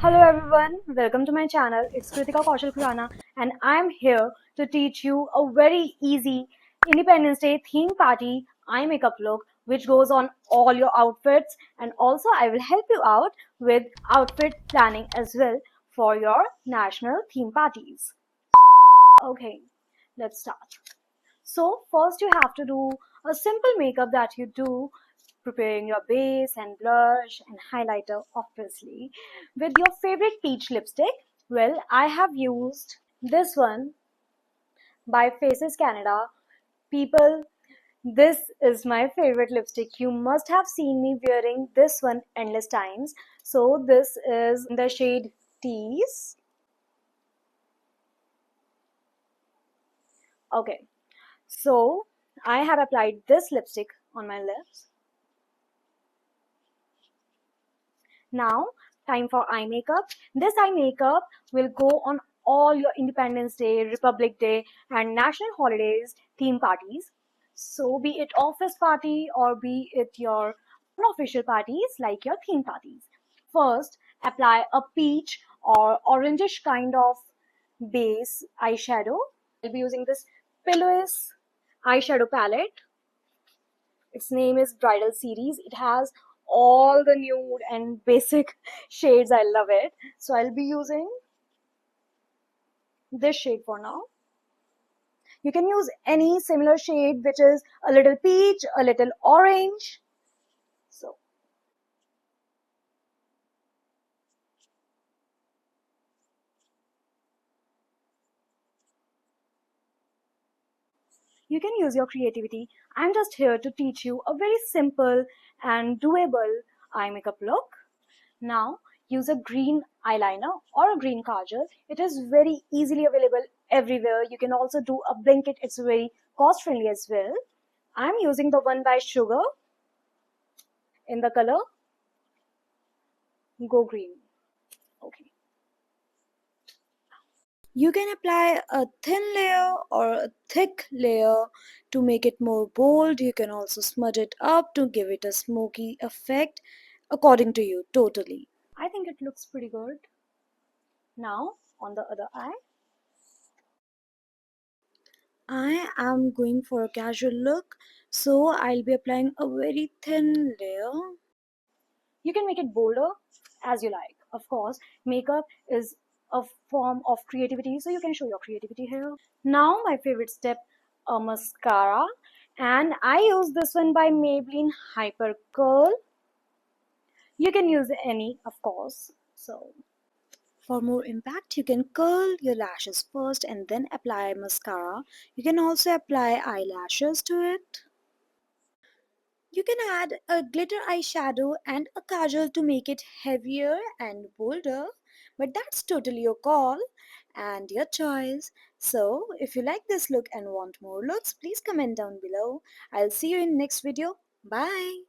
Hello everyone, welcome to my channel. It's Kajal and I'm here to teach you a very easy Independence Day theme party eye makeup look which goes on all your outfits, and also I will help you out with outfit planning as well for your national theme parties. Okay, let's start. So first you have to do a simple makeup that you do, preparing your base and blush and highlighter obviously with your favorite peach lipstick. Well, I have used this one by Faces Canada. People, this is my favorite lipstick. You must have seen me wearing this one endless times. So this is the shade Tease. Okay, so I have applied this lipstick on my lips. Now, time for eye makeup. This eye makeup will go on all your Independence Day, Republic Day, and national holidays theme parties. So, be it office party or be it your unofficial parties like your theme parties. First, apply a peach or orangish kind of base eyeshadow. I'll be using this Pilouise eyeshadow palette. Its name is Bridal Series. It has all the nude and basic shades. I love it. So I'll be using this shade for now. You can use any similar shade which is a little peach, a little orange. So you can use your creativity. I'm just here to teach you a very simple and doable eye makeup look. Now use a green eyeliner or a green kajal. It is very easily available everywhere. You can also do a blanket. It's very cost friendly as well. I'm using the one by Sugar in the color Go Green. Okay. You can apply a thin layer or a thick layer to make it more bold. You can also smudge it up to give it a smoky effect according to you, totally. I think it looks pretty good. Now on the other eye. I am going for a casual look, so I'll be applying a very thin layer. You can make it bolder as you like. Of course, makeup is a form of creativity, so you can show your creativity here. Now, my favorite step, a mascara. And I use this one by Maybelline Hyper Curl. You can use any, of course. So, for more impact, you can curl your lashes first and then apply mascara. You can also apply eyelashes to it. You can add a glitter eyeshadow and a kajal to make it heavier and bolder, but that's totally your call and your choice. So, if you like this look and want more looks, please comment down below. I'll see you in next video. Bye!